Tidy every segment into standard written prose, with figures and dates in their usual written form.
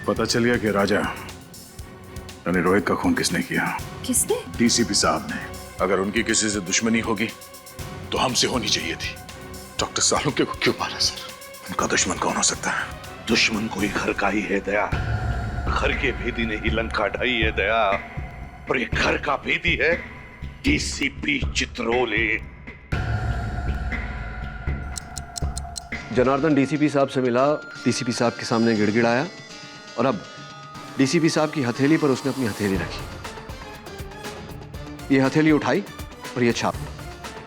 पता चल गया कि राजा यानी रोहित का खून किसने किया। किसने? डीसीपी साहब ने। अगर उनकी किसी से दुश्मनी होगी तो हमसे होनी चाहिए थी। डॉक्टर सालुंके को क्यों मारा सर? उनका दुश्मन कौन हो सकता है? दुश्मन कोई घर का ही है दया। घर के भेदी ने ही लंका ढाई है दया, और ये घर का भेदी है डीसीपी चित्रोले। जनार्दन डीसीपी साहब से मिला, डीसीपी साहब के सामने गिड़गिड़ाया और अब डीसीपी साहब की हथेली पर उसने अपनी हथेली रखी। ये हथेली उठाई और ये छाप।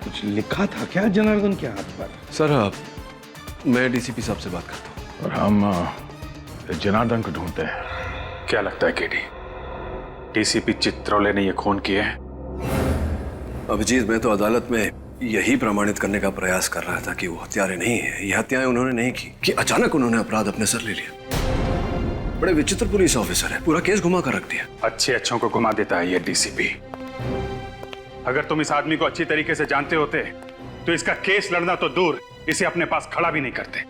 कुछ लिखा था क्या जनार्दन के हाथ पर? सर मैं डीसीपी साहब से बात करता हूँ। और हम जनार्दन को ढूंढते हैं। क्या लगता है केडी, डीसीपी चित्रोले ने ये खून किए हैं? अभिजीत, मैं तो अदालत में यही प्रमाणित करने का प्रयास कर रहा था कि वो हत्यारे नहीं है। ये हत्याएं उन्होंने नहीं की कि अचानक उन्होंने अपराध अपने सर ले लिया। बड़े विचित्र पुलिस ऑफिसर है, पूरा केस घुमा कर रख दिया। अच्छे अच्छों को घुमा देता है ये डीसीपी। अगर तुम इस आदमी को अच्छी तरीके से जानते होते तो इसका केस लड़ना तो दूर, इसे अपने पास खड़ा भी नहीं करते।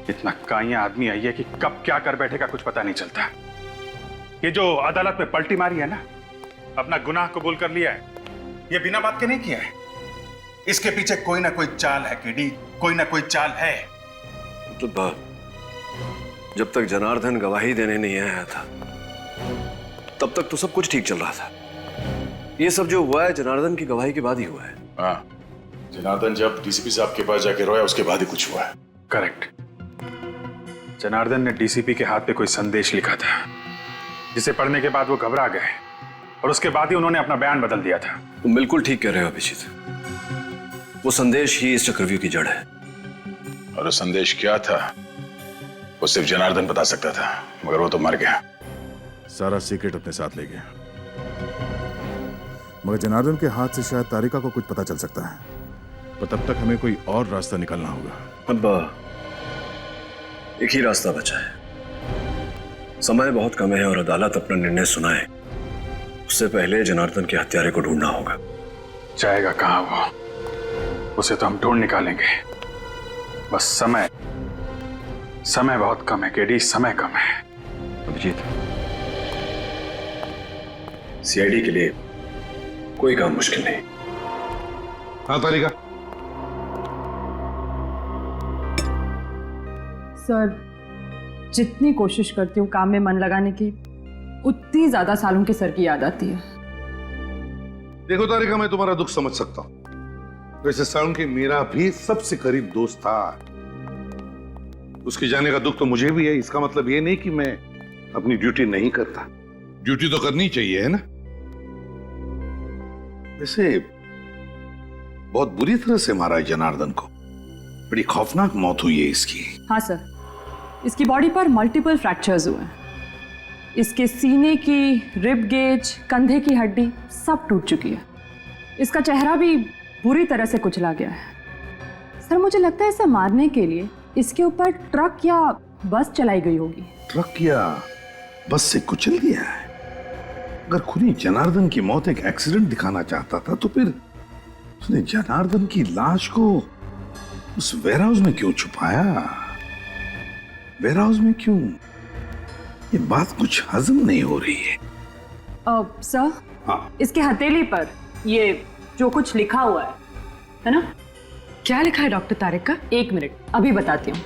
इतना काइया आदमी है ये कि कब क्या कर बैठेगा कुछ पता नहीं चलता। ये जो अदालत में पलटी मारी है ना, अपना गुनाह कबूल कर लिया है, ये बिना बात के नहीं किया है। इसके पीछे कोई ना कोई चाल है केडी, कोई ना कोई चाल है। तो जब तक जनार्दन गवाही देने नहीं आया था तब तक तो सब कुछ ठीक चल रहा था। ये सब जो हुआ है जनार्दन की गवाही के बाद ही हुआ है। हाँ, जनार्दन जब डीसीपी साहब के पास जाके रोया उसके बाद ही कुछ हुआ है। करेक्ट। जनार्दन ने डीसीपी के हाथ पे कोई संदेश लिखा था जिसे पढ़ने के बाद वो घबरा गए और उसके बाद ही उन्होंने अपना बयान बदल दिया था। तुम बिल्कुल ठीक कह रहे हो अभिजीत, वो संदेश ही इस चक्रव्यूह की जड़ है। और वो संदेश क्या था वो सिर्फ जनार्दन बता सकता था, मगर वो तो मर गया। सारा सीक्रेट अपने साथ ले गया। मगर जनार्दन के हाथ से शायद तारिका को कुछ पता चल सकता है, पर तब तक हमें कोई और रास्ता निकालना होगा। अब एक ही रास्ता बचा है। समय बहुत कम है और अदालत अपना निर्णय सुनाए उससे पहले जनार्दन के हत्यारे को ढूंढना होगा। जाएगा कहां वो? उसे तो हम ढूंढ निकालेंगे, बस समय बहुत कम है केडी, समय कम है। अभिजीत, सीआईडी के लिए कोई काम मुश्किल नहीं। हाँ तारिका। सर, जितनी कोशिश करती हूँ काम में मन लगाने की, उतनी ज्यादा सालुंके सर की याद आती है। देखो तारिका, मैं तुम्हारा दुख समझ सकता हूँ। वैसे सालुंके मेरा भी सबसे करीब दोस्त था। उसके जाने का दुख तो मुझे भी है। इसका मतलब ये नहीं कि मैं अपनी ड्यूटी नहीं करता। ड्यूटी तो करनी चाहिए, है ना? वैसे बहुत बुरी तरह से मारा है जनार्दन को। बड़ी खौफनाक मौत हुई है इसकी। हाँ सर, इसकी बॉडी पर मल्टीपल फ्रैक्चर्स हुए हैं। इसके सीने की रिब गेज, कंधे की हड्डी सब टूट चुकी है। इसका चेहरा भी बुरी तरह से कुचला गया है। सर, मुझे लगता है इसे मारने के लिए इसके ऊपर ट्रक या बस चलाई गई होगी। ट्रक या बस से कुचल दिया है? अगर खूनी जनार्दन की मौत एक एक्सीडेंट दिखाना चाहता था तो फिर उसने जनार्दन की लाश को उस वेयरहाउस में क्यों छुपाया? वेयरहाउस में क्यों? ये बात कुछ हजम नहीं हो रही है। सर, हाँ, इसके हथेली पर ये जो कुछ लिखा हुआ है ना? क्या लिखा है डॉक्टर तारिका? एक मिनट, अभी बताती हूँ।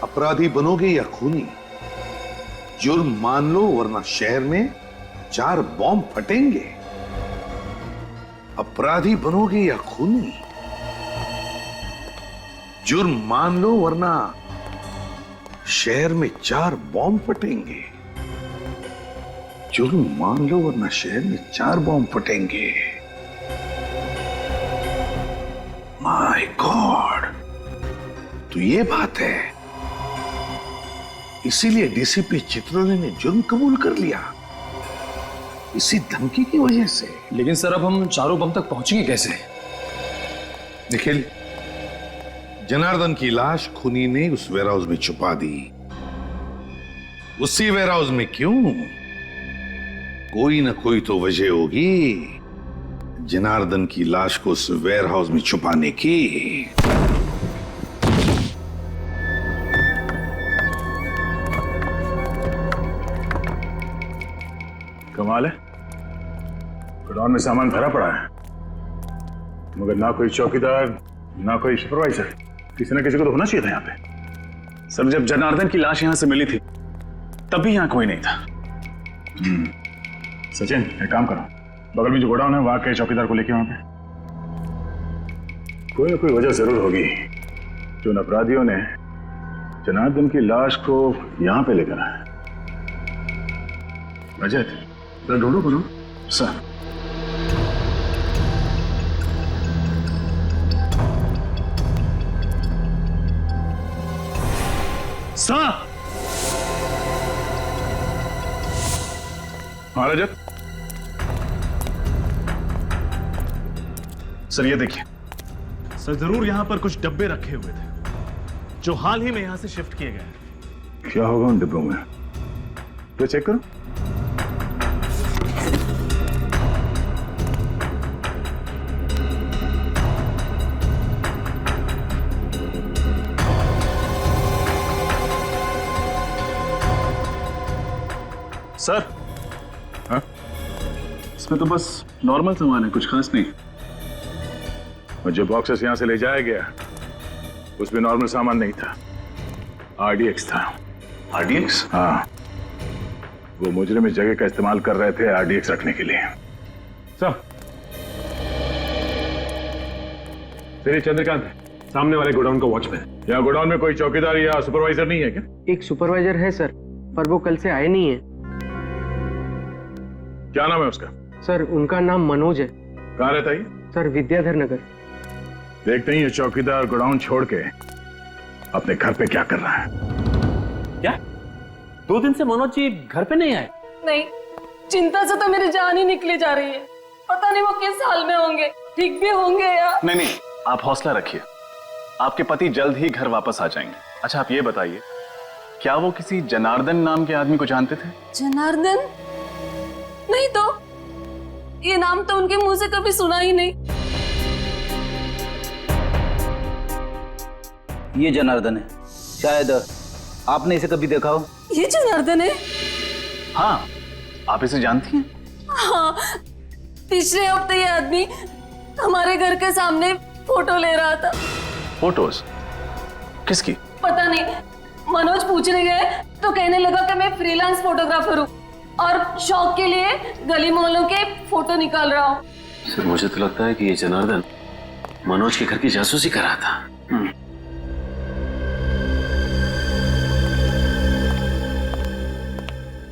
अपराधी बनोगे या खूनी, जुर्म मान लो वरना शहर में 4 बॉम्ब फटेंगे। अपराधी बनोगे या खूनी, जुर्म मान लो वरना शहर में 4 बॉम्ब फटेंगे। जुर्म मान लो वरना शहर में 4 बॉम्ब फटेंगे। माय गॉड, तो ये बात है। इसीलिए डीसीपी चित्रोले ने जुर्म कबूल कर लिया, इसी धमकी की वजह से। लेकिन सर, अब हम चारों बम तक पहुंचेंगे कैसे? निखिल, जनार्दन की लाश खूनी ने उस वेयरहाउस में छुपा दी। उसी वेयरहाउस में क्यों? कोई ना कोई तो वजह होगी जनार्दन की लाश को उस वेयरहाउस में छुपाने की। कमाल है, गोडाउन में सामान भरा पड़ा है मगर ना कोई चौकीदार ना कोई सुपरवाइजर। किसी ना किसी को तो होना चाहिए था यहाँ पे। सर, जब जनार्दन की लाश यहाँ से मिली थी तब भी यहाँ कोई नहीं था। सचिन, एक काम करो, बगल में जो गोडाउन है वहां के चौकीदार को लेके वहां पे। कोई ना कोई वजह जरूर होगी जो उन अपराधियों ने जनार्दन की लाश को यहां पे लेकर आए। रजत, जरा ढूंढो करो। सर, हाँ रजत। सर ये देखिए, सर जरूर यहां पर कुछ डब्बे रखे हुए थे जो हाल ही में यहां से शिफ्ट किए गए। क्या होगा उन डिब्बों में? तो चेक करो। सर, हाँ? इसमें तो बस नॉर्मल सामान है, कुछ खास नहीं। और जो बॉक्सेस यहां से ले जाया गया उसमें नॉर्मल सामान नहीं था, आरडीएक्स था। आरडीएक्स? हाँ, वो मुजरिम इस जगह का इस्तेमाल कर रहे थे आरडीएक्स रखने के लिए। सब तेरे चंद्रकांत है, सामने वाले गोडाउन का वॉचमैन। यहाँ गोडाउन में कोई चौकीदार या सुपरवाइजर नहीं है क्या? एक सुपरवाइजर है सर, पर वो कल से आए नहीं है। क्या नाम है उसका? सर उनका नाम मनोज है। कहाँ रहता है? सर विद्याधर नगर। देखते ही ये चौकीदार गोडाउन छोड़ के अपने घर पे क्या कर रहा है। क्या 2 दिन से मनोज जी घर पे नहीं आए? नहीं, चिंता से तो मेरी जान ही निकली जा रही है। पता नहीं वो किस हाल में होंगे, ठीक भी होंगे या नहीं, आप हौसला रखिए, आपके पति जल्द ही घर वापस आ जाएंगे। अच्छा आप ये बताइए, क्या वो किसी जनार्दन नाम के आदमी को जानते थे? जनार्दन? नहीं तो, ये नाम तो उनके मुंह से कभी सुना ही नहीं। ये जनार्दन है, शायद आपने इसे कभी देखा हो। ये जनार्दन है? हाँ, आप इसे जानती हैं? हाँ, पिछले हफ्ते ये आदमी हमारे घर के सामने फोटो ले रहा था। फोटोज? किसकी? पता नहीं, मनोज पूछने गए तो कहने लगा कि मैं फ्रीलांस फोटोग्राफर हूँ और शौक के लिए गली मोहल्लों के फोटो निकाल रहा हूँ। सर मुझे तो लगता है कि ये जनार्दन मनोज के घर की जासूसी कर रहा था।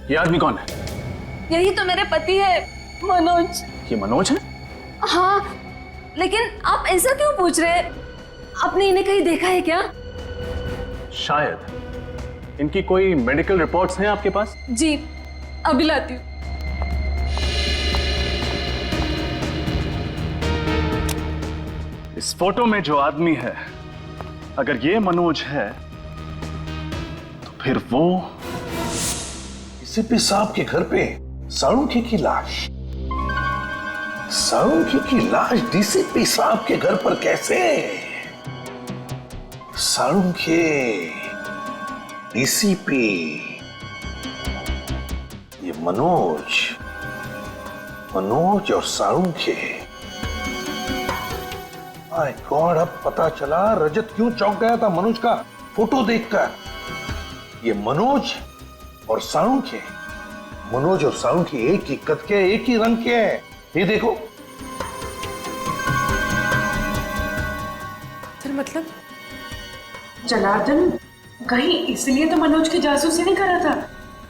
ये आदमी कौन है? यही तो मेरे पति है, मनोज। ये मनोज है? हाँ, लेकिन आप ऐसा क्यों पूछ रहे हैं? आपने इन्हें कहीं देखा है क्या? शायद। इनकी कोई मेडिकल रिपोर्ट्स हैं आपके पास? जी, अभी लाती हूँ। इस फोटो में जो आदमी है, अगर ये मनोज है तो फिर वो डीसीपी साहब के घर पे साळुंखे की लाश। साळुंखे की लाश डीसीपी साहब के घर पर कैसे? साळुंखे, डीसीपी, ये मनोज और साळुंखे। माय गॉड, अब पता चला रजत क्यों चौंक गया था मनोज का फोटो देखकर। ये मनोज और साळुंखे, मनोज और साळुंखे एक ही कद के, एक ही रंग के हैं। ये देखो। सर मतलब जनार्दन कहीं इसलिए तो मनोज की जासूसी नहीं कर रहा था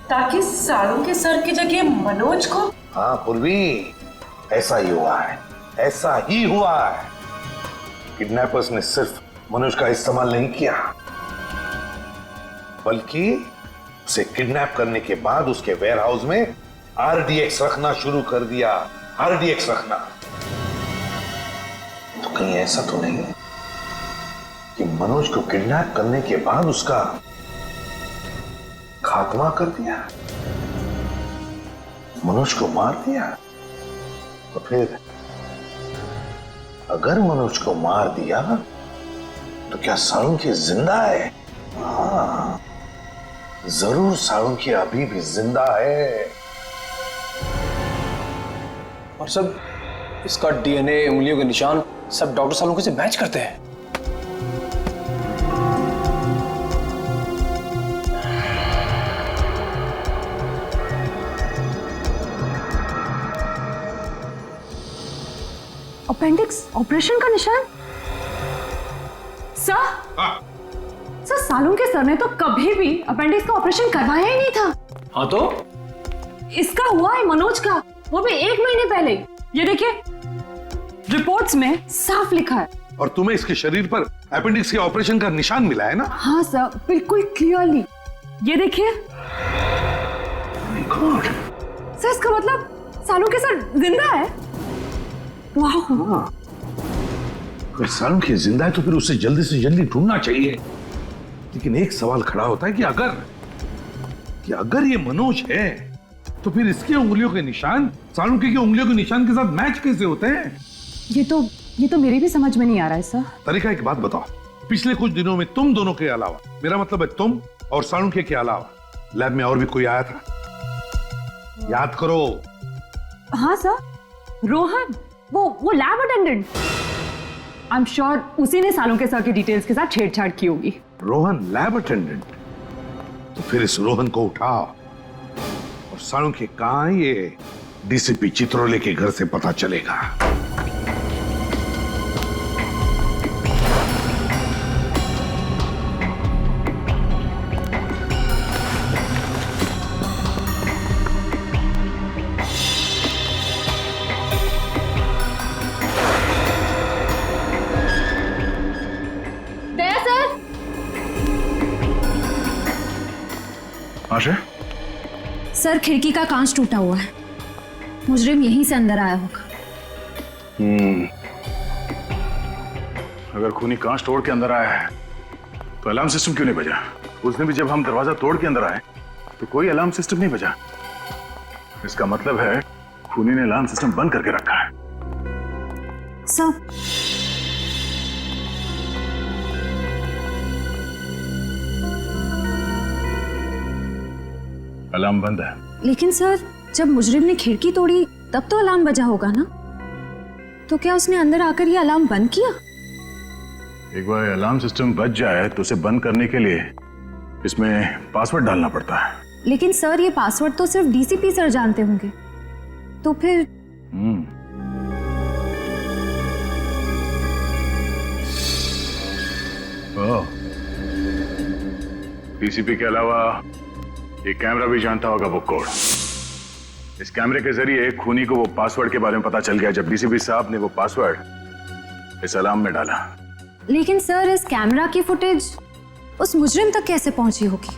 ताकि साड़ू के सर की जगह मनोज को। हाँ पूर्वी, ऐसा ही हुआ है, ऐसा ही हुआ है। किडनैपर्स ने सिर्फ मनोज का इस्तेमाल नहीं किया, बल्कि उसे किडनैप करने के बाद उसके वेयरहाउस में आरडीएक्स रखना शुरू कर दिया। आरडीएक्स रखना तो कहीं ऐसा तो नहीं है कि मनोज को किडनैप करने के बाद उसका खात्मा कर दिया, मनोज को मार दिया। तो फिर अगर मनोज को मार दिया तो क्या साळुंखे जिंदा है? हाँ, जरूर साळुंखे अभी भी जिंदा है। और सब इसका डीएनए, उंगलियों के निशान सब डॉक्टर साळुंखे से मैच करते हैं। अपेंडिक्स ऑपरेशन का निशान? सर, सर साळुंखे सर ने तो कभी भी अपेंडिक्स का ऑपरेशन करवाया ही नहीं था। हाँ तो इसका हुआ है मनोज का, वो भी 1 महीने पहले। ये देखिए रिपोर्ट्स में साफ लिखा है। और तुम्हें इसके शरीर पर अपेंडिक्स के ऑपरेशन का निशान मिला है ना? हाँ सर, बिल्कुल क्लियरली। ये देखिए। सर इसका मतलब साळुंखे सर जिंदा है? वाह। अगर साळुंखे जिंदा है तो फिर उसे जल्दी से जल्दी ढूंढना चाहिए। लेकिन एक सवाल खड़ा होता है कि अगर ये मनोज है तो फिर इसकी उंगलियों के निशान साळुंखे की उंगलियों के निशान के साथ मैच कैसे होते हैं? ये तो मेरी भी समझ में नहीं आ रहा है सर। तरीका एक बात बताओ, पिछले कुछ दिनों में तुम दोनों के अलावा, मेरा मतलब है तुम और साळुंखे के अलावा, लैब में और भी कोई आया था? याद करो। हाँ सर, रोहन, वो lab attendant. I am sure उसी ने साळुंखे सर की डिटेल्स के साथ छेड़छाड़ की होगी। Rohan lab attendant? तो फिर इस रोहन को उठाओ और साळुंखे कहाँ है ये डीसीपी चित्रोले के घर से पता चलेगा। आशा? सर खिड़की का कांच टूटा हुआ है, मुजरिम यहीं से अंदर आया होगा। अगर खूनी कांच तोड़ के अंदर आया है तो अलार्म सिस्टम क्यों नहीं बजा? उस दिन भी जब हम दरवाजा तोड़ के अंदर आए तो कोई अलार्म सिस्टम नहीं बजा। इसका मतलब है खूनी ने अलार्म सिस्टम बंद करके रखा है। सर अलार्म बंद है। लेकिन सर जब मुजरिम ने खिड़की तोड़ी तब तो अलार्म बजा होगा ना? तो क्या उसने अंदर आकर ये अलार्म बंद किया? एक बार अलार्म सिस्टम बज जाए तो उसे बंद करने के लिए इसमें पासवर्ड डालना पड़ता है। लेकिन सर ये पासवर्ड तो सिर्फ डीसीपी सर जानते होंगे, तो फिर डीसीपी के अलावा ये कैमरा भी जानता होगा वो कोड। इस कैमरे के जरिए खूनी को वो पासवर्ड के बारे में पता चल गया जब डीसीपी साहब ने वो पासवर्ड इस अलार्म में डाला। लेकिन सर इस कैमरा की फुटेज उस मुजरिम तक कैसे पहुंची होगी?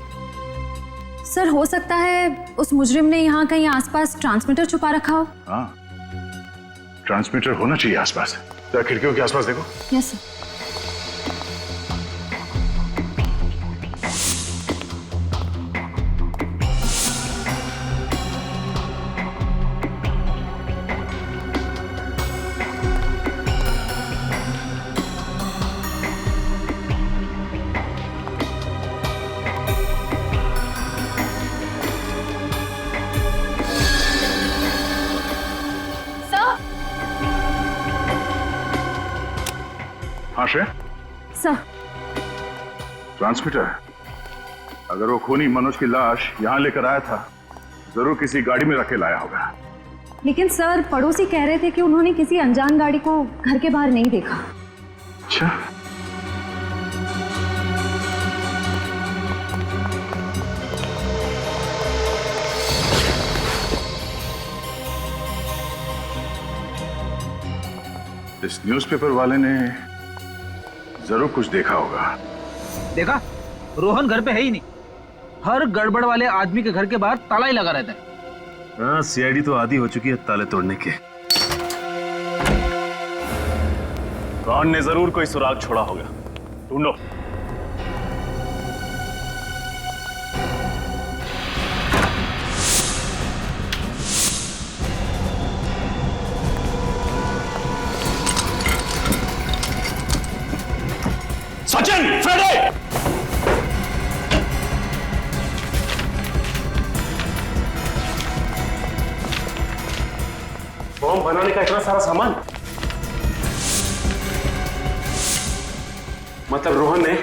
सर हो सकता है उस मुजरिम ने यहाँ कहीं आसपास ट्रांसमीटर छुपा रखा हो। हाँ, ट्रांसमीटर होना चाहिए आसपास। तो खिड़कियों के आसपास देखो। Yes sir. हाँ श्रेय? सर ट्रांसमीटर, अगर वो खूनी मनोज की लाश यहाँ लेकर आया था जरूर किसी गाड़ी में रखे लाया होगा। लेकिन सर पड़ोसी कह रहे थे कि उन्होंने किसी अनजान गाड़ी को घर के बाहर नहीं देखा। अच्छा, इस न्यूज़पेपर वाले ने जरूर कुछ देखा होगा। देखा, रोहन घर पे है ही नहीं। हर गड़बड़ वाले आदमी के घर के बाहर ताला ही लगा रहता है। हाँ, सीआईडी तो आदी हो चुकी है ताले तोड़ने के। रोहन ने जरूर कोई सुराग छोड़ा होगा। ढूंढो। सचिन, फ्रेडे! बॉम्ब बनाने का इतना सारा सामान, मतलब रोहन ने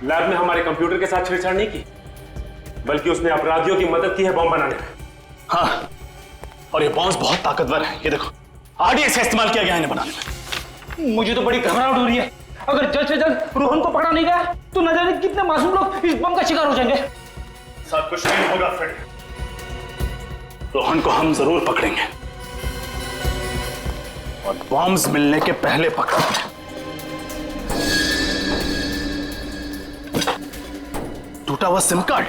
लैब में हमारे कंप्यूटर के साथ छेड़छाड़ नहीं की, बल्कि उसने अपराधियों की मदद की है बॉम्ब बनाने में। हाँ, और ये बॉम्ब बहुत ताकतवर है। ये देखो, आरडीएक्स का इस्तेमाल किया गया है इन्हें बनाने में। मुझे तो बड़ी घबराहट हो रही है। अगर जल्द से जल्द रोहन को पकड़ा नहीं गया तो न जाने कितने मासूम लोग इस बम का शिकार हो जाएंगे। सब कुछ नहीं होगा फ्रेड, रोहन को हम जरूर पकड़ेंगे और बॉम्ब्स मिलने के पहले पकड़ेंगे। टूटा हुआ सिम कार्ड,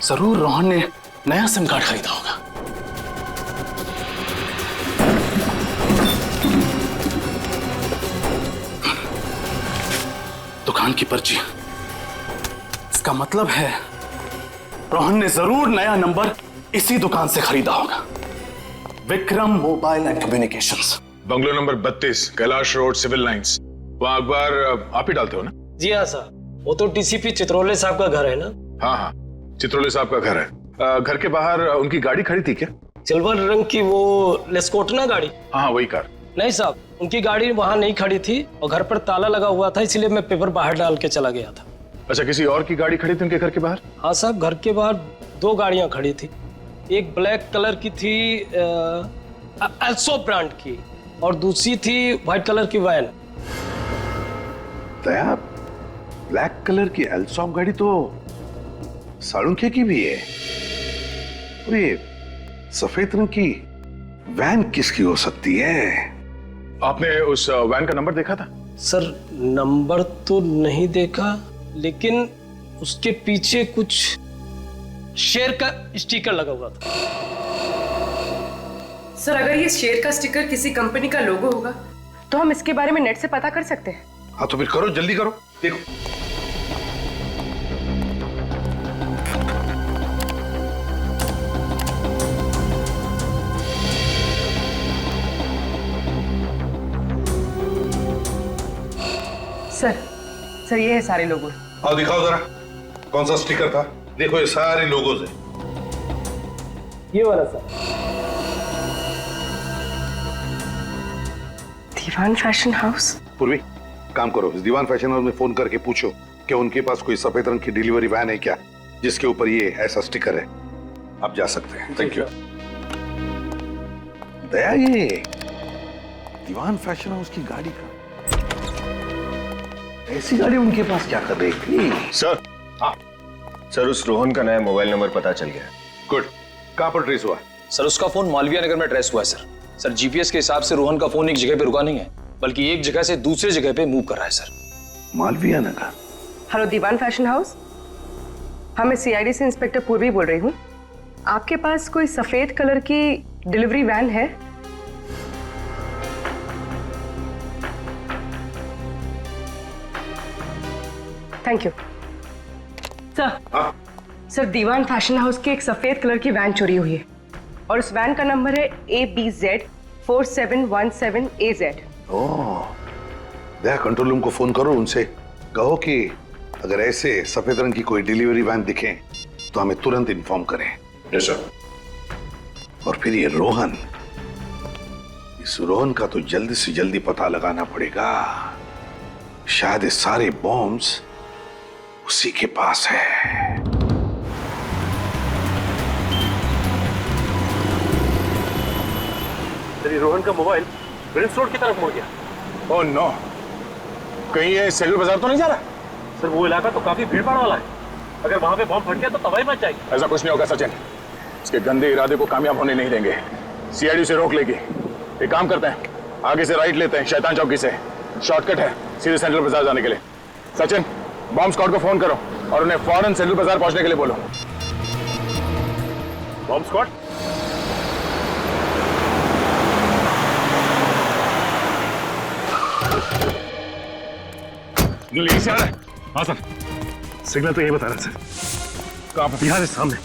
जरूर रोहन ने नया सिम कार्ड खरीदा होगा। दुकान की पर्ची, इसका मतलब है रोहन ने जरूर नया नंबर इसी दुकान से खरीदा होगा। Vikram mobile and communications, bungalow number 32, Kailash road, civil lines. वहां अखबार आप ही डालते हो ना? जी हाँ सर, वो तो डीसीपी चित्रोले साहब का घर है ना? हाँ हाँ, चित्रोले साहब का घर है। घर के बाहर उनकी गाड़ी खड़ी थी क्या? सिल्वर रंग की वो लेस्कोटना गाड़ी? हाँ वही कार। नहीं साहब, उनकी गाड़ी वहां नहीं खड़ी थी और घर पर ताला लगा हुआ था, इसलिए मैं पेपर बाहर डाल के चला गया था। अच्छा, किसी और की गाड़ी खड़ी थी उनके घर के बाहर? हाँ साहब, घर के बाहर 2 गाड़ियां खड़ी थी। एक ब्लैक कलर की थी एल्सो ब्रांड की, और दूसरी थी व्हाइट कलर की वैन। दया, ब्लैक कलर की एल्सॉप गाड़ी तो साळुंखे की भी है, और ये सफेद रंग की वैन किसकी हो सकती है? आपने उस वैन का नंबर देखा था? सर नंबर तो नहीं देखा, लेकिन उसके पीछे कुछ शेर का स्टिकर लगा हुआ था। सर अगर ये शेर का स्टिकर किसी कंपनी का लोगो होगा तो हम इसके बारे में नेट से पता कर सकते हैं। हाँ तो फिर करो, जल्दी करो, देखो। सर ये है सारे लोगो। आओ दिखाओ जरा, कौन सा स्टिकर था? देखो ये सारे लोगोज है। ये वाला सर। Diwan fashion house. पूर्वी, काम करो, इस दीवान फैशन हाउस में फोन करके पूछो कि उनके पास कोई सफेद रंग की डिलीवरी वैन है क्या जिसके ऊपर ये ऐसा स्टिकर है। आप जा सकते हैं। Thank you. दया, ये दीवान फैशन हाउस की गाड़ी का, ऐसी गाड़ी उनके पास क्या कर रही थी? सर, हाँ सर, उस रोहन का नया मोबाइल नंबर पता चल गया। गुड। कहां पर ट्रेस हुआ? सर उसका फोन मालविया नगर में ट्रेस हुआ है सर। सर जीपीएस के हिसाब से रोहन का फोन एक जगह पे रुका नहीं है, बल्कि एक जगह से दूसरे जगह पे मूव कर रहा है सर। मालविया नगर। हेलो दीवान फैशन हाउस, हाँ मैं सीआईडी से इंस्पेक्टर पूर्वी बोल रही हूँ। आपके पास कोई सफेद कलर की डिलीवरी वैन है? Thank you sir, Diwan fashion house की एक सफेद कलर की वैन चोरी हुई है और उस वैन का नंबर है ABZ4717AZ। ओह, दया कंट्रोल रूम को फोन करो, उनसे कहो कि अगर ऐसे सफेद रंग की कोई डिलीवरी वैन दिखे तो हमें तुरंत इन्फॉर्म करें। Yes sir. और फिर ये रोहन, इस रोहन का तो जल्दी से जल्दी पता लगाना पड़ेगा। शायद ये सारे बॉम्ब्स उसी के पास है। तेरी रोहन का मोबाइल प्रिंस रोड की तरफ मुड़ गया। ओह नो, कहीं ये सेलूर बाजार तो नहीं जा रहा? सर वो इलाका तो काफी भीड़ भाड़ वाला है, अगर वहां पे बॉम्ब फट गया तो तबाही मच जाएगी। ऐसा कुछ नहीं होगा सचिन, इसके गंदे इरादे को कामयाब होने नहीं देंगे। सीआईडी से रोक लेगी। एक काम करते हैं, आगे से राइट लेते हैं, शैतान चौकी से शॉर्टकट है सीधे सेंट्रल बाजार जाने के लिए। सचिन, बॉम्ब स्क्वाड को फोन करो और उन्हें फौरन सेंट्रल बाजार पहुंचने के लिए बोलो। Bomb squad? यहीं से आ रहा है। हाँ सर, सिग्नल तो यही बता रहा है सर। कहाँ पर? यहाँ से सामने।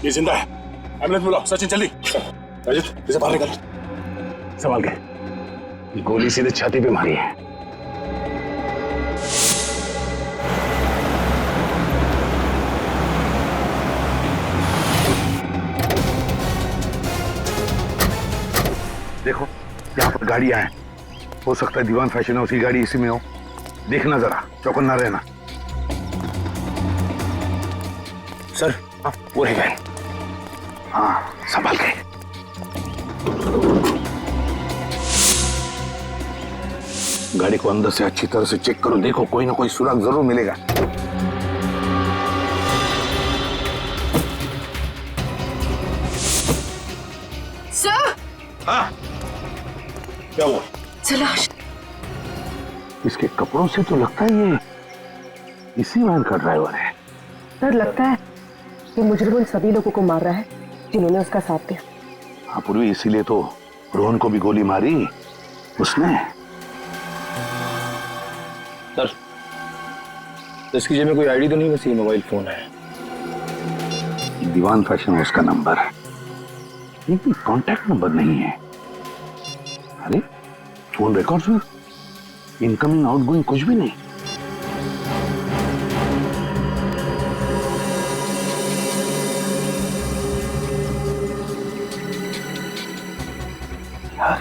ये जिंदा है। एम्बुलेंस बुलाओ। सचिन जल्दी। अजित इसे बाहर निकाल। संभाल के। गोली सीधे छाती पे मारी है। देखो यहाँ पर गाड़ियां हैं, हो सकता है दीवान फैशन हाउस की गाड़ी इसी में हो। देखना जरा, चौकन्ना रहना। सर वो है वैन। हाँ संभाल के। गाड़ी को अंदर से अच्छी तरह से चेक करो, देखो कोई ना कोई सुराग जरूर मिलेगा। सर हाँ क्या हुआ? लाश। इसके कपड़ों से तो लगता है ये इसी वैन का ड्राइवर है। सर लगता है कि मुजरिम उन सभी लोगों को मार रहा है जिन्होंने उसका साथ दिया। हाँ पूर्वी, इसीलिए तो रोहन को भी गोली मारी उसने। सर इसकी जेब में कोई आईडी तो नहीं, बस ये मोबाइल फोन है। दीवान फैशन हाउस का नंबर है, लेकिन कांटेक्ट नंबर नहीं है। अरे फोन रिकॉर्ड्स में इनकमिंग आउटगोइंग कुछ भी नहीं।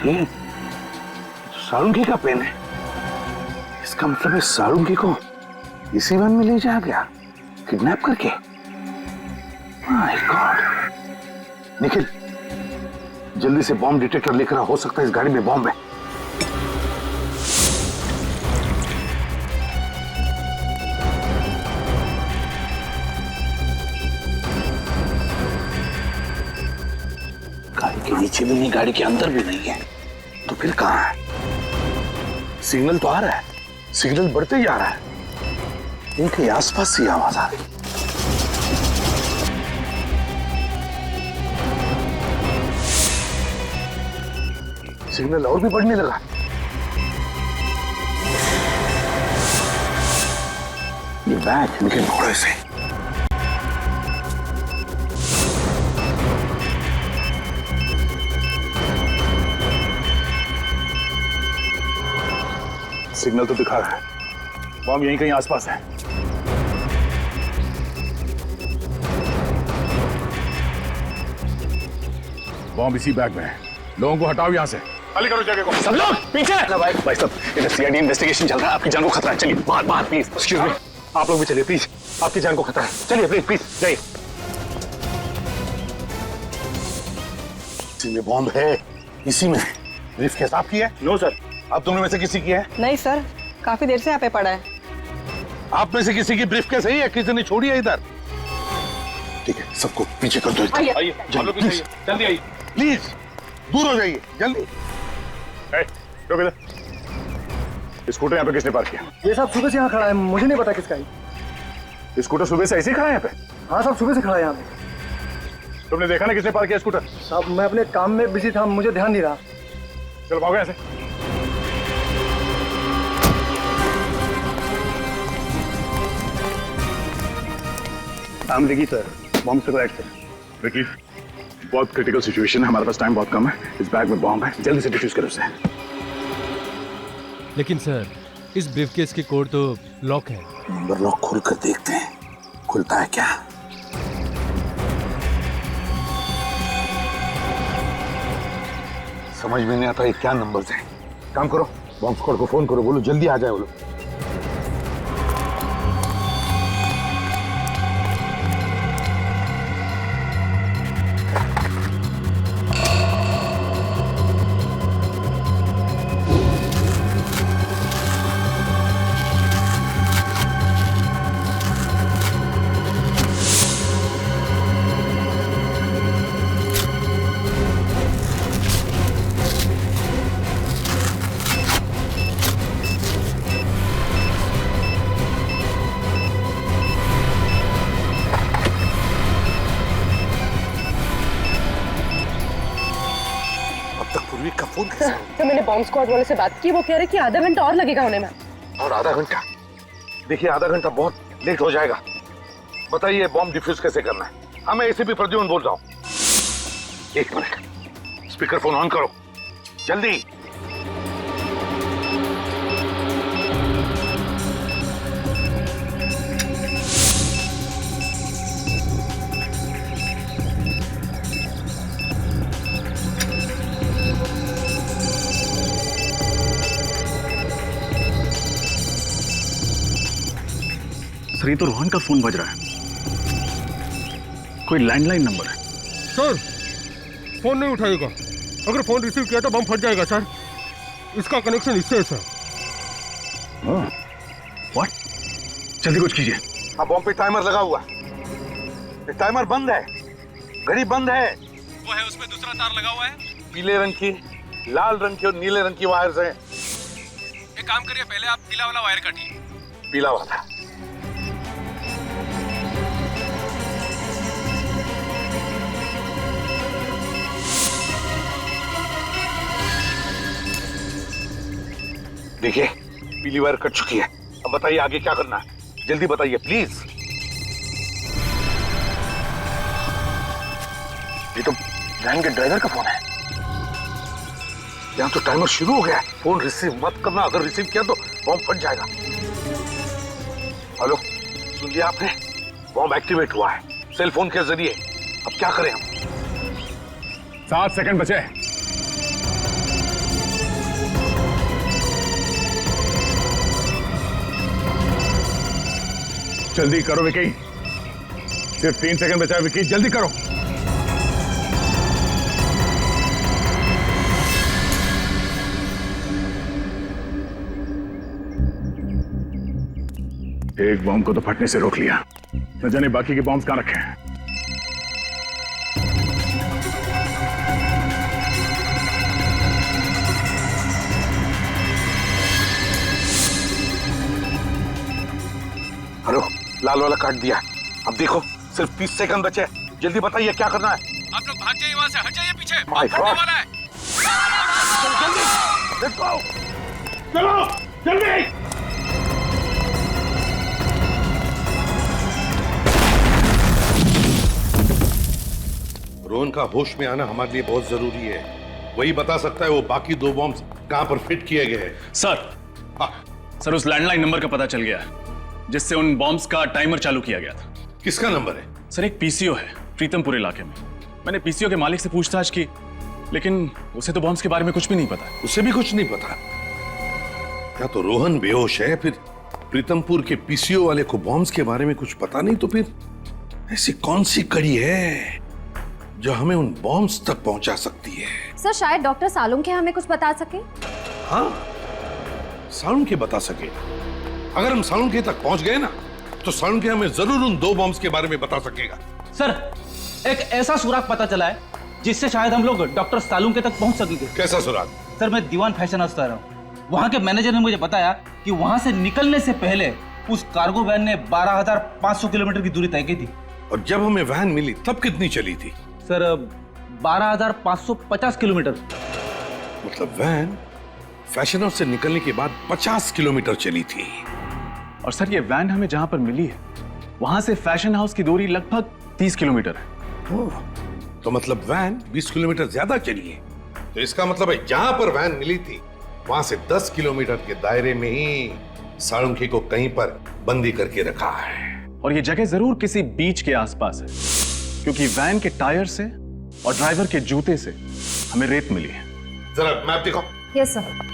ये सारुंगी का पेन है। इसका मतलब है सारुंगी को इसी वैन में ले जाया गया किडनैप करके। My God. निखिल जल्दी से बॉम्ब डिटेक्टर लेकर आ, हो सकता है इस गाड़ी में बॉम्ब है। गाड़ी के नीचे भी नहीं, गाड़ी के अंदर भी नहीं है, तो फिर कहां है? सिग्नल तो आ रहा है, सिग्नल बढ़ते ही आ रहा है। इनके आसपास से आवाज आ रही। सिग्नल और भी बढ़ने लगा। ये बैग इनके घोड़े से। सिग्नल तो दिखा रहा है, बॉम्ब यहीं कहीं आसपास है। बॉम्ब इसी बैग में है। लोगों को हटाओ यहाँ से, खाली करो जगह को। सब लोग पीछे। भाई साहब, इधर सीआईडी इन्वेस्टिगेशन चल रहा है, आपकी जान को खतरा है। चलिए बाहर प्लीज। एक्सक्यूज मी, आप लोग भी चलिए प्लीज, आपकी जान को खतरा है। चलिए प्लीज प्लीज जाइए। इसी में बॉम्ब है, इसी में। ब्रीफ केस आपकी है? No sir. आप तुमने में से किसी की है? नहीं सर, काफी देर से यहाँ पे पड़ा है। आप में से किसी की ब्रीफ केस है या किसी ने छोड़ी है इधर? ठीक है, सबको पीछे कर दो। आइए जल्दी आइए प्लीज, दूर हो जाइए जल्दी। रुक इधर। स्कूटर यहाँ पे किसने पार्क किया? ये साहब सुबह से यहाँ खड़ा है, मुझे नहीं पता किसका है। स्कूटर सुबह से ऐसे ही खड़ा है यहाँ पे? हाँ साहब, सुबह से खड़ा है यहाँ पे। तुमने देखा ना किसने पार्क किया स्कूटर? साहब मैं अपने काम में बिजी था, मुझे ध्यान नहीं रहा। चलो भागो यहाँ से। विकी सर, बॉम्ब से राइट सर। विकी, बहुत क्रिटिकल सिचुएशन है, हमारे पास टाइम बहुत कम है। इस बैग में बॉम्ब है, जल्दी से डिफ्यूज करो उसे। लेकिन सर, इस ब्रीफकेस के कोड तो लॉक है। नंबर लॉक खोल कर देखते हैं, खुलता है क्या? समझ में नहीं आता ये क्या नंबर्स हैं। काम करो, बॉम्ब स्क्वाड को फोन करो, बोलो जल्दी आ जाए वो लोग। फोन कैसे? तो मैंने बॉम्ब स्क्वाड वाले से बात की, वो कह रहे कि आधा घंटा और लगेगा होने में। और आधा घंटा? देखिए आधा घंटा बहुत लेट हो जाएगा। बताइए बॉम्ब डिफ्यूज कैसे करना है? हाँ, मैं एसीपी प्रद्युम्न बोल रहा हूँ। 1 मिनट, स्पीकर फोन ऑन करो जल्दी। सर ये तो रोहन का फोन बज रहा है, कोई लैंडलाइन नंबर है। सर फोन नहीं उठाएगा, अगर फोन रिसीव किया तो बम फट जाएगा सर। इसका कनेक्शन इससे है सर। व्हाट? जल्दी कुछ कीजिए। हाँ, बॉम्ब पे टाइमर लगा हुआ है। टाइमर बंद है, घड़ी बंद है। वो है उसमें दूसरा तार लगा हुआ है, पीले रंग की, लाल रंग की और नीले रंग की वायर्स हैं। एक काम करिए, पहले आप पीला वाला वायर काटिए। पीला वाला? देखिए पीली वायर कट चुकी है। अब बताइए आगे क्या करना है, जल्दी बताइए प्लीज। ये तो वैन के ड्राइवर का फोन है। यहाँ तो टाइमर शुरू हो गया है। फोन रिसीव मत करना, अगर रिसीव किया तो बॉम्ब फट जाएगा। हेलो, सुन लिया आपने? बॉम्ब एक्टिवेट हुआ है सेल फोन के जरिए। अब क्या करें हम? 7 सेकंड बचे। जल्दी करो विकी, सिर्फ 3 सेकंड बचा है विकी, जल्दी करो। एक बॉम्ब को तो फटने से रोक लिया, न जाने बाकी के बॉम्ब्स कहां रखे हैं। हेलो, लाल वाला काट दिया। अब देखो सिर्फ 30 सेकंड बचे, जल्दी बताइए क्या करना है। आप लोग भाग जाइए वहां से, हट जाइए पीछे, My फटने God! वाला है। Let's go! चलो जल्दी। रोहन का होश में आना हमारे लिए बहुत जरूरी है। वही बता सकता है वो बाकी 2 बॉम्ब्स कहां पर फिट किए गए हैं। सर उस लैंडलाइन नंबर का पता चल गया जिससे उन बॉम्ब्स का टाइमर चालू किया गया था। किसका नंबर है? सर एक पीसीओ है प्रीतमपुर इलाके में। मैंने पीसीओ के मालिक से पूछताछ की, लेकिन उसे तो बॉम्ब्स के बारे में कुछ भी नहीं पता। उसे भी कुछ नहीं पता? क्या तो रोहन बेहोश है, फिर प्रीतमपुर के पीसीओ वाले को बॉम्ब्स के बारे में कुछ पता नहीं, तो फिर ऐसी कौन सी कड़ी है जो हमें उन बॉम्ब्स तक पहुंचा सकती है? सर शायद डॉक्टर सालुंखे हमें कुछ बता सके। हाँ, सालुंखे बता सके। अगर हम सालुंखे तक पहुंच गए ना, तो सालुंखे हमें जरूर उन 2 बॉम्ब्स के बारे में बता सकेगा। सर एक ऐसा सुराग पता चला है जिससे शायद हम लोग डॉक्टर सालुंखे तक पहुंच सकेंगे। कैसा सुराग? सर मैं दीवान फैशन हाउस से आ रहा हूँ। वहाँ के मैनेजर ने मुझे बताया कि वहाँ से निकलने से पहले उस कार्गो वैन ने 12,500 किलोमीटर की दूरी तय की थी। और जब हमें वैन मिली तब कितनी चली थी? Sir 12,550 kilometre. मतलब वैन फैशन हाउस से निकलने के बाद 50 किलोमीटर चली थी। और सर ये वैन हमें जहां पर मिली है वहां से फैशन हाउस की दूरी लगभग 30 किलोमीटर है। तो मतलब वैन 20 किलोमीटर ज्यादा चली है। तो इसका मतलब है जहां पर वैन मिली थी वहां से 10 किलोमीटर के दायरे में ही सालुंखे को कहीं पर बंदी करके रखा है। और ये जगह जरूर किसी बीच के आसपास है, क्योंकि वैन के टायर से और ड्राइवर के जूते से हमें रेत मिली है। जरा मैप दिखाओ। Yes sir.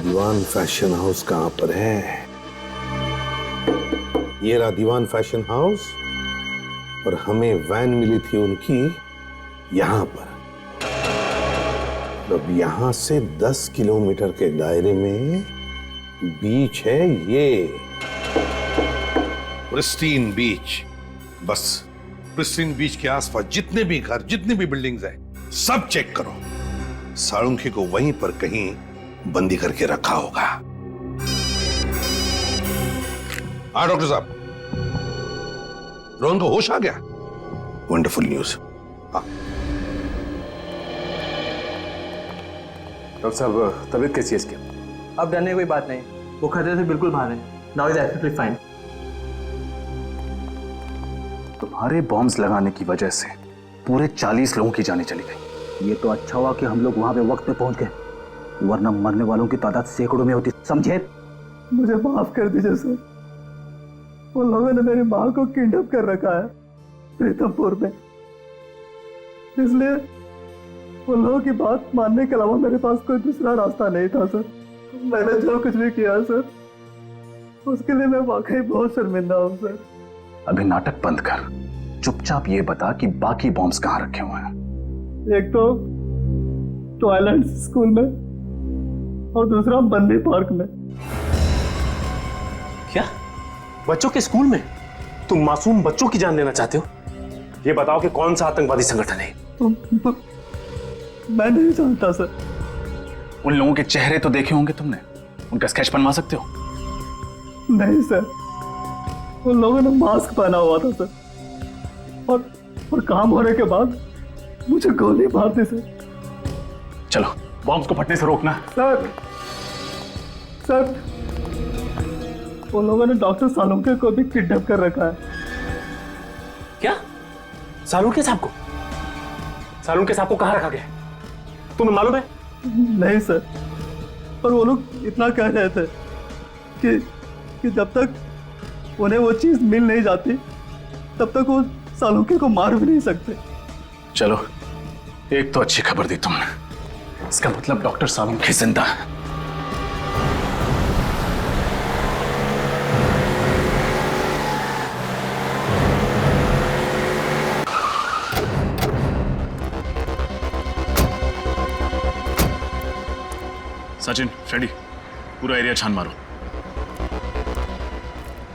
Diwan fashion house कहां पर है? ये रहा दीवान फैशन हाउस, और हमें वैन मिली थी उनकी यहां पर। अब यहां से 10 किलोमीटर के दायरे में बीच है ये प्रिस्टीन बीच। बस प्रिस्टीन बीच के आसपास जितने भी घर, जितनी भी बिल्डिंग्स हैं, सब चेक करो। सालुंखे को वहीं पर कहीं बंदी करके रखा होगा। हाँ डॉक्टर साहब, रोहन को होश आ गया? Wonderful news. डॉक्टर साहब, तबीयत कैसी है इसकी? अब डरने की कोई बात नहीं, वो खतरे से बिल्कुल बाहर है। Now is absolutely fine. तुम्हारे बॉम्ब्स लगाने की वजह से पूरे 40 लोगों की जानें चली गई। ये तो अच्छा हुआ कि हम लोग वहां पे वक्त पे पहुंच गए, वरना मरने वालों की तादाद सैकड़ों में होती, समझे? मुझे माफ कर दीजिए सर, उन लोगों ने मेरी माँ को किडनैप कर रखा है प्रीतमपुर में, इसलिए उन लोगों की बात मानने के अलावा मेरे पास कोई दूसरा रास्ता नहीं था सर। मैंने जो कुछ भी किया सर, उसके लिए मैं वाकई बहुत शर्मिंदा हूँ सर। अभी नाटक बंद कर, चुपचाप ये बता कि बाकी बॉम्ब्स कहाँ रखे हुए हैं। एक तो टॉयलेट स्कूल में और दूसरा बंदी पार्क में। क्या? बच्चों के स्कूल में? तुम मासूम बच्चों की जान लेना चाहते हो? ये बताओ कि कौन सा आतंकवादी संगठन है? मैं नहीं जानता सर। उन लोगों के चेहरे तो देखे होंगे तुमने, उनका स्केच बनवा सकते हो? नहीं सर, उन लोगों ने मास्क पहना हुआ था सर, और काम होने के बाद मुझे गोली मार दी सर। चलो बॉम्ब्स को फटने से रोकना। सर उन लोगों ने डॉक्टर सालुंके को भी किडनैप कर रखा है। क्या? सालुंके साहब को? सालुंके साहब को कहाँ रखा गया? तुम्हें मालूम है? नहीं सर, पर वो लोग इतना कह रहे थे कि जब तक उन्हें वो चीज मिल नहीं जाती तब तक वो सालुंके को मार भी नहीं सकते। चलो, एक तो अच्छी खबर दी तुमने, इसका मतलब डॉक्टर सालुंके जिंदा है। सचिन, फ्रेडी, पूरा एरिया छान मारो।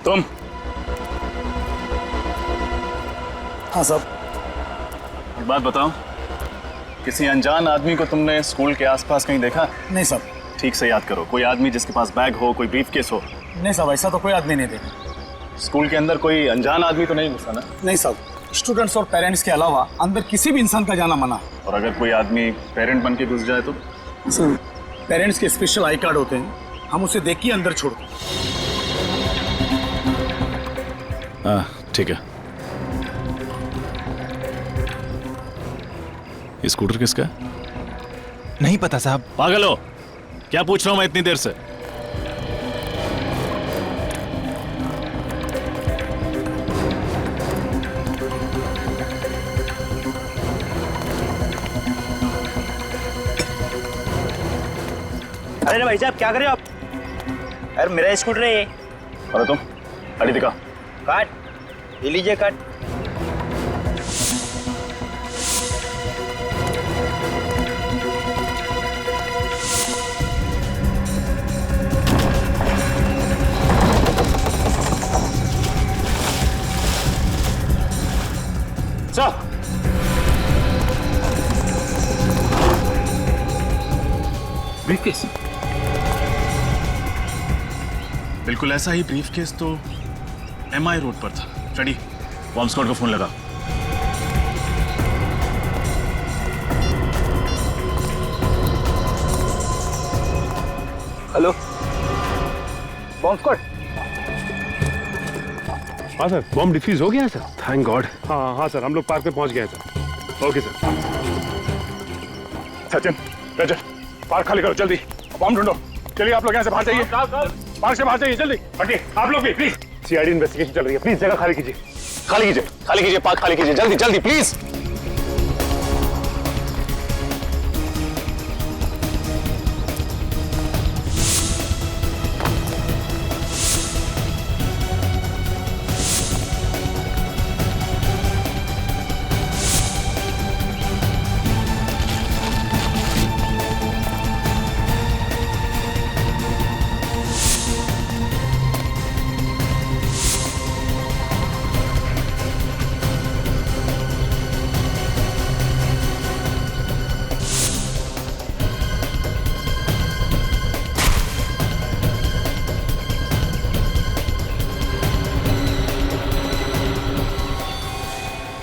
तुम? हाँ साहब। एक बात बताओ, किसी अनजान आदमी को तुमने स्कूल के आसपास कहीं देखा? नहीं साहब। ठीक से याद करो, कोई आदमी जिसके पास बैग हो, कोई ब्रीफकेस हो। नहीं साहब, ऐसा तो कोई आदमी नहीं देखा। स्कूल के अंदर कोई अनजान आदमी तो नहीं घुसा ना? नहीं साहब, स्टूडेंट्स और पेरेंट्स के अलावा अंदर किसी भी इंसान का जाना मना। और अगर कोई आदमी पेरेंट बन के घुस जाए तो? सर, पेरेंट्स के स्पेशल आई कार्ड होते हैं, हम उसे देख के अंदर छोड़ दें। हाँ ठीक है। ये स्कूटर किसका है? नहीं पता साहब। पागल हो क्या? पूछ रहा हूं मैं इतनी देर से। अरे भाई साहब क्या कर रहे हो आप? अरे मेरा स्कूटर है ये। अरे तुम गाड़ी दिखा। काट, ये लीजिए काट। Sir, briefcase. बिल्कुल ऐसा ही ब्रीफकेस तो MI रोड पर था। फ्रेडी, बॉम्ब स्क्वाड को फोन लगा। Hello, bomb squad. हाँ सर, बॉम्ब डिफ्यूज हो गया सर। Thank God. हाँ सर, हम लोग पार्क पे पहुंच गए sir. Okay sir. Sachin, Rajat, park खाली करो जल्दी, बॉम्ब ढूंढो। चलिए आप लोग यहाँ से बाहर जाइए, पार्क से बाहर जाइए जल्दी। हटिए आप लोग भी प्लीज। CID इन्वेस्टिगेशन चल रही है, प्लीज जगह खाली कीजिए। खाली कीजिए, खाली कीजिए, पार्क खाली कीजिए, जल्दी जल्दी प्लीज।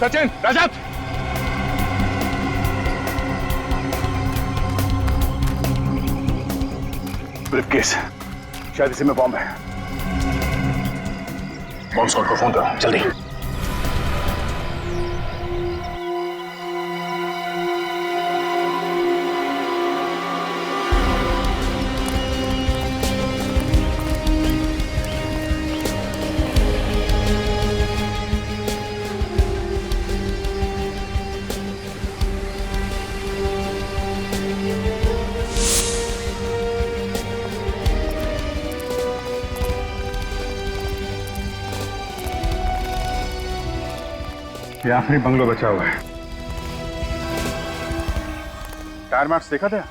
सचिन, रजत, ब्रीफकेस, शायद इसी में बॉम्ब है। बॉम्ब स्क्वाड को फोन करो जल्दी। ये आखिरी बंगलो बचा हुआ है। टायर मार्क्स देखा था?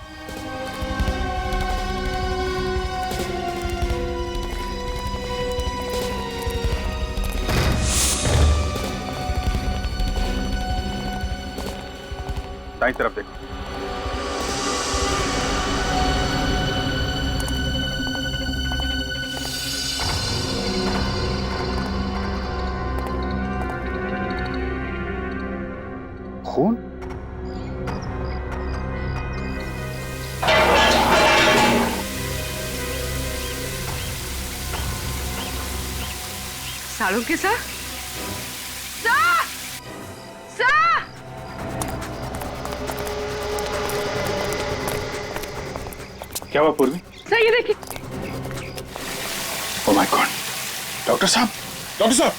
दाईं तरफ देखो। खून? सालों के साथ क्या हुआ पूर्वी? सर ये देखिए। Oh my God! डॉक्टर साहब, डॉक्टर साहब!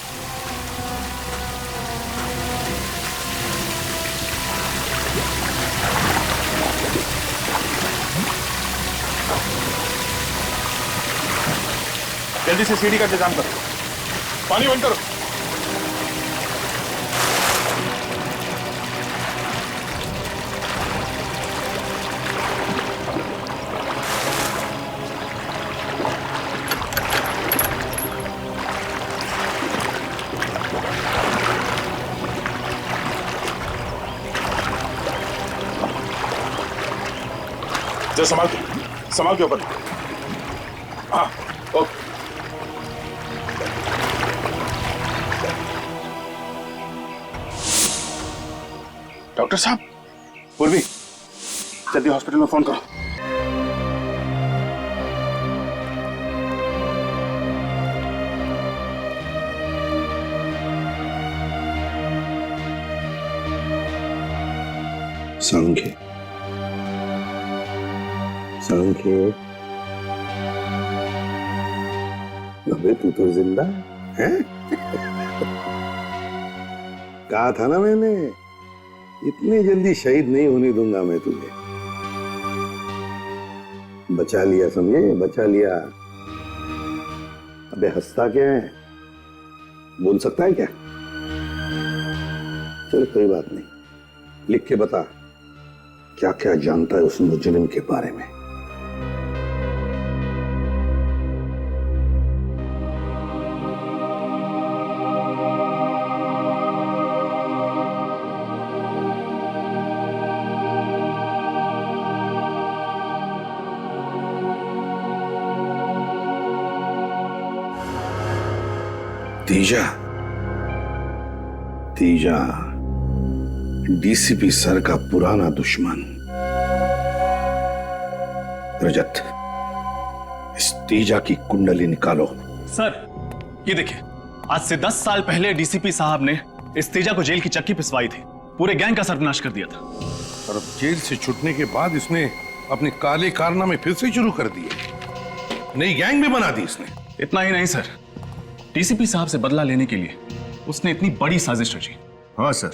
जल्दी से सीढ़ी का इंतजाम करो, पानी बंद करो। संभाल के ऊपर। हाँ, ओके। डॉक्टर साहब, पूर्वी, जल्दी हॉस्पिटल में फोन करो। सांख्य, अबे तू तो जिंदा है? कहा था ना मैंने, इतनी जल्दी शहीद नहीं होने दूंगा मैं तुझे। बचा लिया, समझे? बचा लिया। अबे हंसता क्या है? बोल सकता है क्या? चल कोई बात नहीं, लिख के बता क्या क्या जानता है उस मुजरिम के बारे में। तीजा डीसीपी सर का पुराना दुश्मन। रजत, इस तीजा की कुंडली निकालो। सर, ये देखिए, आज से 10 साल पहले डीसीपी साहब ने इस तेजा को जेल की चक्की पिसवाई थी, पूरे गैंग का सर्वनाश कर दिया था। और अब जेल से छूटने के बाद इसने अपने काले कारनामे फिर से शुरू कर दिए, नई गैंग भी बना दी इसने। इतना ही नहीं सर, डीसीपी साहब से बदला लेने के लिए उसने इतनी बड़ी साजिश रची। हाँ सर,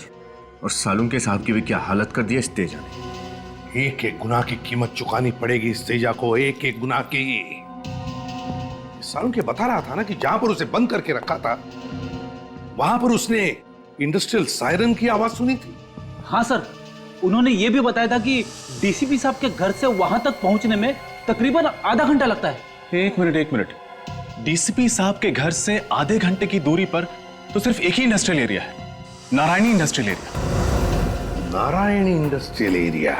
और सालुन के साहब की भी क्या हालत कर दी इस तेजा ने। एक एक गुनाह की कीमत चुकानी पड़ेगी इस तेजा को, एक एक गुनाह की। सालुन के बता रहा था ना कि जहां पर उसे बंद करके रखा था वहां पर उसने इंडस्ट्रियल सायरन की आवाज सुनी थी। हाँ सर, उन्होंने ये भी बताया था कि डीसीपी साहब के घर से वहां तक पहुंचने में तकरीबन आधा घंटा लगता है। एक मिनट, डीसीपी साहब के घर से आधे घंटे की दूरी पर तो सिर्फ एक ही इंडस्ट्रियल एरिया है, Narayani industrial area. Narayani industrial area?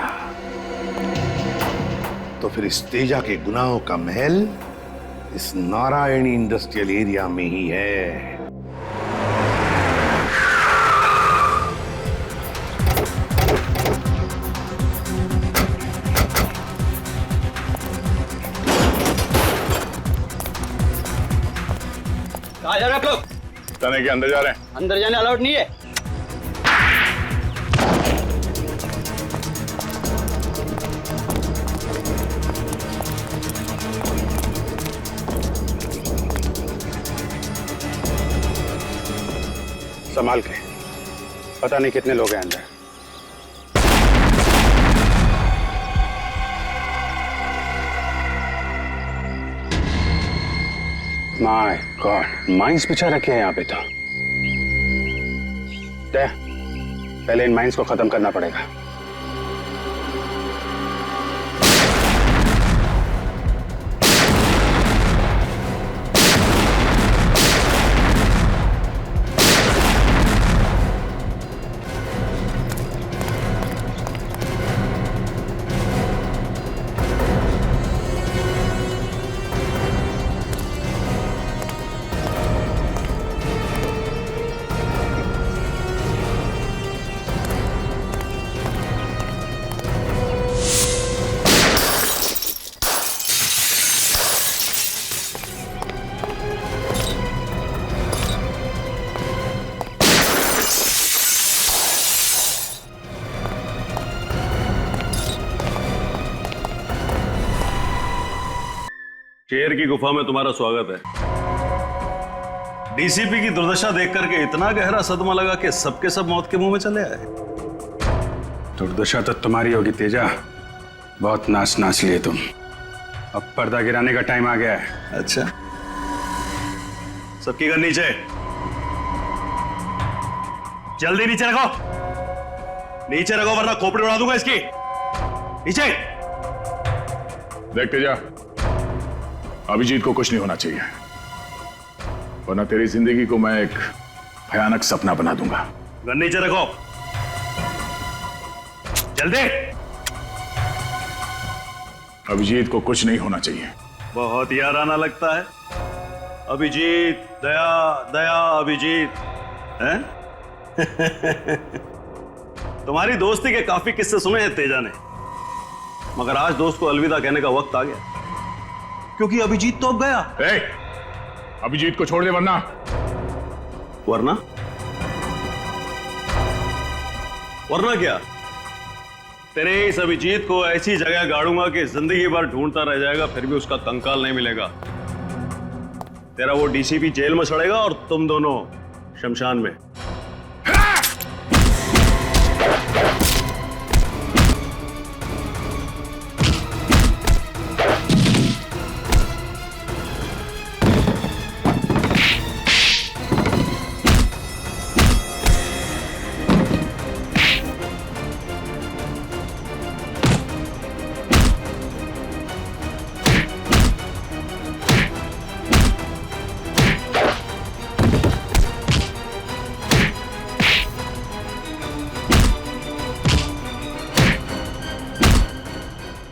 तो फिर इस तेजा के गुनाहों का महल इस नारायणी इंडस्ट्रियल एरिया में ही है। कहाँ जा रहे हैं आप लोग? थाने के अंदर जा रहे हैं। अंदर जाने अलाउड नहीं है। संभाल के, पता नहीं कितने लोग हैं अंदर। माय गॉड, माइंस बिछा रखे हैं यहाँ पे तो। पहले इन माइंस को खत्म करना पड़ेगा। शेर की गुफा में तुम्हारा स्वागत है। डीसीपी की दुर्दशा देख करके इतना गहरा सदमा लगा कि सबके सब मौत के मुंह में चले आए। दुर्दशा तो तुम्हारी होगी तेजा, बहुत नाच लिए तुम। अब पर्दा गिराने का टाइम आ गया है। अच्छा, सबकी गन नीचे, जल्दी नीचे रखो, नीचे रखो वरना खोपड़ी उड़ा दूंगा इसकी। नीचे देख तेजा, अभिजीत को कुछ नहीं होना चाहिए, वरना तेरी जिंदगी को मैं एक भयानक सपना बना दूंगा। गन नीचे रखो, जल्दी। अभिजीत को कुछ नहीं होना चाहिए। बहुत याराना लगता है। अभिजीत, दया दया अभिजीत, हैं? तुम्हारी दोस्ती के काफी किस्से सुने हैं तेजा ने, मगर आज दोस्त को अलविदा कहने का वक्त आ गया, क्योंकि अभिजीत तो अब गया। अभिजीत को छोड़ दे, वरना वरना क्या? तेरे इस अभिजीत को ऐसी जगह गाड़ूंगा कि जिंदगी भर ढूंढता रह जाएगा, फिर भी उसका कंकाल नहीं मिलेगा। तेरा वो डीसीपी जेल में सड़ेगा और तुम दोनों शमशान में।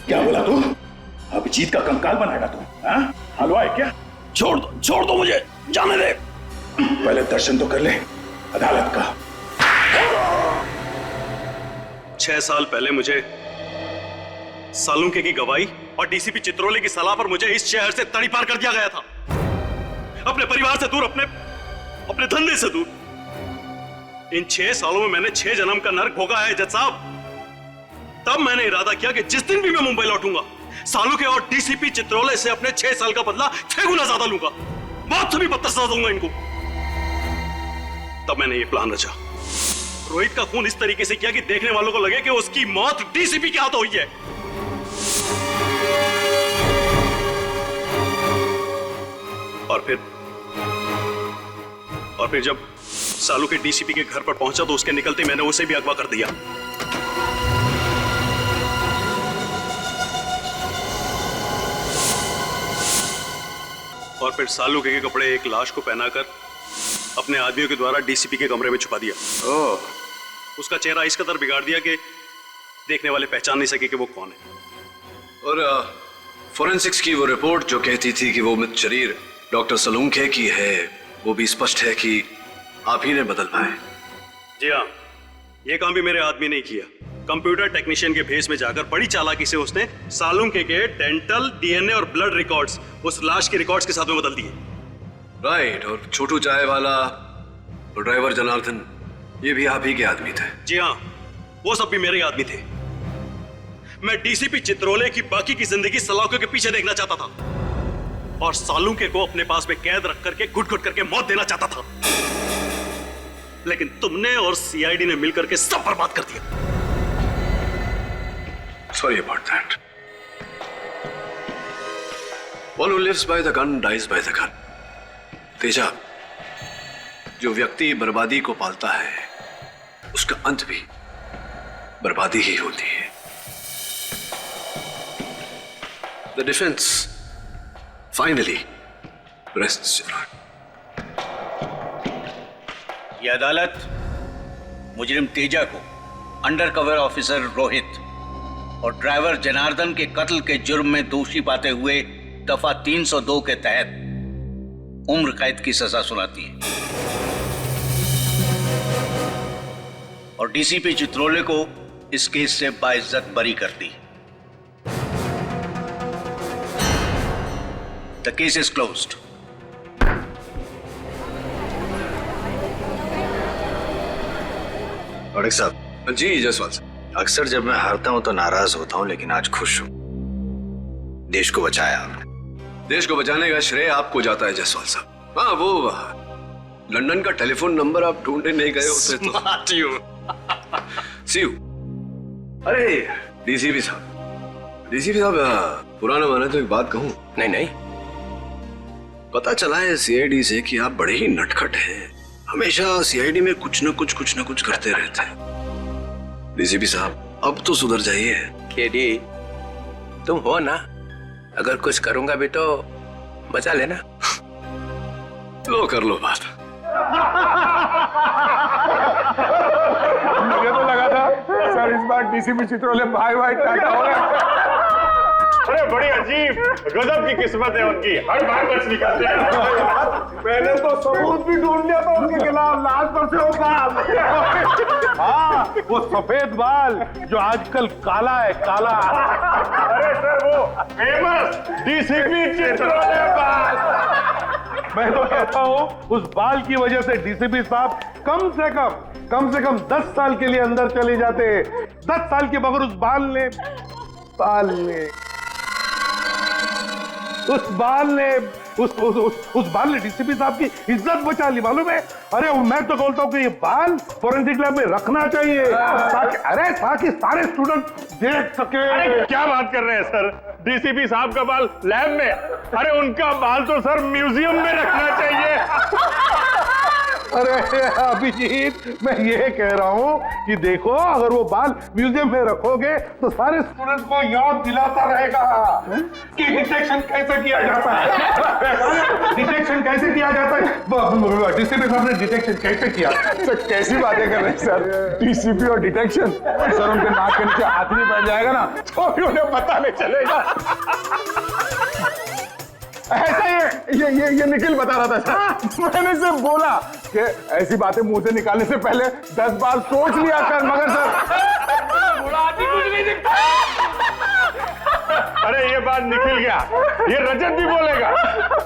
क्या बोला तू? अभिजीत का कंकाल बनाएगा तू? हलवा है क्या? छोड़ दो मुझे, जाने दे। पहले दर्शन तो कर ले अदालत का। 6 साल पहले मुझे सालुंके की गवाही और डीसीपी चित्रोले की सलाह पर मुझे इस शहर से तड़ीपार कर दिया गया था, अपने परिवार से दूर, अपने धंधे से दूर। इन 6 सालों में मैंने 6 जन्म का नर्क भोगा है जज साहब। तब मैंने इरादा किया कि जिस दिन भी मैं मुंबई लौटूंगा, सालुंके और डीसीपी चित्रोले से अपने 6 साल का बदला 6 गुना ज्यादा लूंगा, बहुत से भी बदतर सजा दूंगा इनको। तब मैंने ये प्लान रचा, रोहित का खून इस तरीके से किया कि देखने वालों को लगे कि उसकी मौत डीसीपी के हाथों हुई है। और फिर जब सालू के डीसीपी के घर पर पहुंचा तो उसके निकलते मैंने उसे भी अगवा कर दिया। और फिर सालू के कपड़े एक लाश को पहनाकर अपने आदमियों के द्वारा डीसीपी के कमरे में छुपा दिया। उसका चेहरा इस कदर बिगाड़ दिया कि देखने वाले पहचान नहीं सके कि वो कौन है। और फोरेंसिक्स की वो रिपोर्ट जो कहती थी कि वो मृत शरीर डॉक्टर सालुंके की है, वो भी स्पष्ट है कि आप ही ने बदल पाए। जी हाँ, ये काम भी मेरे आदमी ने किया। कंप्यूटर टेक्नीशियन के भेस में जाकर बड़ी चालाकी से उसने सालुंके के डेंटल, डीएनए और ब्लड रिकॉर्ड्स उस लाश के रिकॉर्ड्स के साथ में बदल दिए। राइट, और छोटू चाय वाला और ड्राइवर जनार्दन, ये भी आप ही के आदमी थे? जी हाँ, वो सब भी मेरे आदमी थे। मैं डीसीपी चित्रोले की बाकी की जिंदगी सलाखों के पीछे देखना चाहता था और सालुंके को अपने पास में कैद रख करके घुट घुट करके मौत देना चाहता था, लेकिन तुमने और सीआईडी ने मिलकर के सब बर्बाद कर दिया। Sorry about that. One who lives by the gun dies by the gun. Teja, जो व्यक्ति बर्बादी को पालता है उसका अंत भी बर्बादी ही होती है। The defense finally rests your hand. यह अदालत मुजरिम तेजा को अंडर कवर ऑफिसर रोहित और ड्राइवर जनार्दन के कत्ल के जुर्म में दोषी पाते हुए दफा 302 के तहत उम्र कैद की सजा सुनाती है और डीसीपी चित्रोले को इस केस से बाइज्जत बरी करती है। The case is closed. और साहब। जी जसवाल साहब। अक्सर जब मैं हारता हूं तो नाराज होता हूं, लेकिन आज खुश हूं। देश को बचाया आपने। देश को बचाने का श्रेय आपको जाता है जसवाल साहब। हाँ, वो लंदन का टेलीफोन नंबर आप ढूंढने नहीं गए होते तो। सी यू। अरे डीसीपी साहब, पुराना माना तो एक बात कहूं? नहीं नहीं, पता चला है सीआईडी से कि आप बड़े ही नटखट हैं, हमेशा सीआईडी में कुछ न कुछ करते रहते हैं। डीसीपी साहब, अब तो सुधर जाइए। केडी, तुम हो ना, अगर कुछ करूंगा भी तो बचा लेना। लो कर लो बात। मुझे तो लगा था सर इस बार डीसीपी चित्रोले भाई टाटा हो गया। अरे बड़ी अजीब गजब की किस्मत है उनकी, हर बार बच निकलते हैं। मैंने तो सबूत भी ढूंढ लिया था उनके खिलाफ, लाश पर से होगा। हाँ, वो सफेद बाल जो आजकल काला है, काला। अरे सर, वो फेमस डीसीपी चित्रोले बाल। मैं तो कहता हूँ उस बाल की वजह से डीसीपी साहब कम से कम 10 साल के लिए अंदर चले जाते। 10 साल के बगैर उस बाल ने डीसीपी साहब की इज्जत बचा ली, मालूम है? अरे मैं तो बोलता हूँ कि ये बाल फोरेंसिक लैब में रखना चाहिए ताकि सारे स्टूडेंट देख सके। अरे क्या बात कर रहे हैं सर, डीसीपी साहब का बाल लैब में? अरे उनका बाल तो सर म्यूजियम में रखना चाहिए। अरे अभिजीत, मैं ये कह रहा हूँ कि देखो, अगर वो बाल म्यूजियम में रखोगे तो सारे स्टूडेंट्स को याद दिलाता रहेगा कि डिटेक्शन कैसे किया जाता है। डिटेक्शन कैसे किया जाता है? डीसीपी साहब ने डिटेक्शन कैसे किया? सर कैसी बातें कर रहे हैं सर, डीसीपी और डिटेक्शन? सर उनके नाक के नीचे हाथ नहीं बैठ जाएगा ना तो भी उन्हें पता नहीं चलेगा। ऐसा ये निखिल बता रहा था सर। मैंने सिर्फ बोला कि ऐसी बातें मुंह से निकालने से पहले 10 बार सोच लिया कर, मगर सर कुछ नहीं दिखता। अरे ये बात निकल गया, ये रजत भी बोलेगा,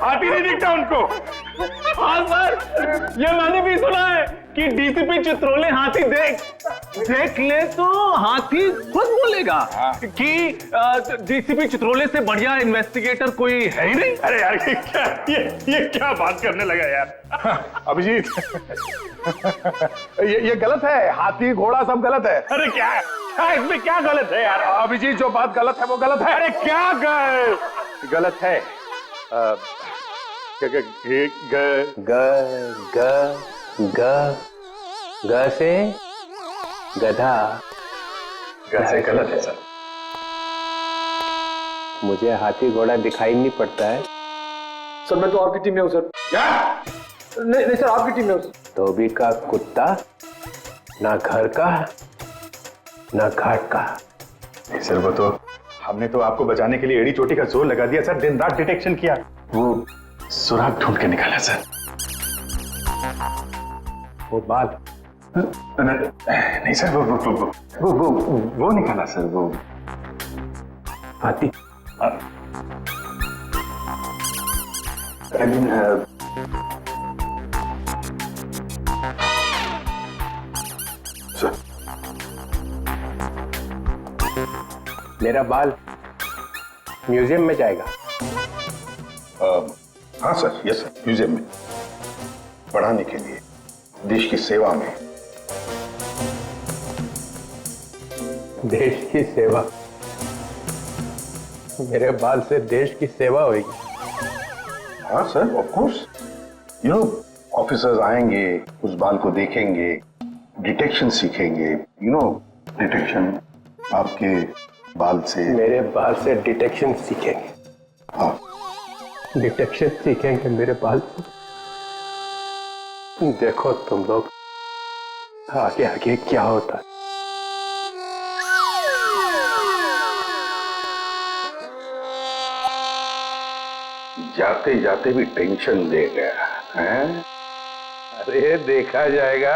हाथी नहीं दिखता उनको। हाँ सर, ये मैंने भी सुना है कि डीसीपी चित्रोले हाथी देख ले तो हाथी खुद बोलेगा कि डीसीपी चित्रोले से बढ़िया इन्वेस्टिगेटर कोई है ही नहीं। अरे यार ये क्या बात करने लगा यार। अभिजीत, ये गलत है, हाथी घोड़ा सब गलत है। अरे क्या है इसमें, क्या गलत है यार? अभिजीत, जो बात गलत है वो गलत है। अरे क्या गलत है? ग से गधा। से गलत है सर। मुझे हाथी घोड़ा दिखाई नहीं पड़ता है सर। मैं तो आपकी टीम में हूँ सर। क्या? नहीं सर, आपकी टीम में हूँ। धोबी का कुत्ता, ना घर का ना घाट का। सर वो तो हमने तो आपको बचाने के लिए एड़ी चोटी का जोर लगा दिया सर, दिन रात डिटेक्शन किया, वो सुराग ढूंढ के निकाला सर। वो बाल नहीं सर, वो निकाला सर, वो हाथी। सर, मेरा बाल म्यूजियम में जाएगा? हाँ सर, यस सर, म्यूजियम में पढ़ाने के लिए, देश की सेवा में। देश की सेवा? मेरे बाल से देश की सेवा होगी? हाँ sir, of course. You know, officers आएंगे, उस बाल को देखेंगे, डिटेक्शन सीखेंगे। यू नो, डिटेक्शन आपके बाल से। मेरे बाल से डिटेक्शन सीखेंगे? हाँ, डिटेक्शन सीखेंगे मेरे बाल से। देखो तुम लोग आगे आगे क्या होता है। जाते जाते भी टेंशन दे गया है। अरे देखा जाएगा।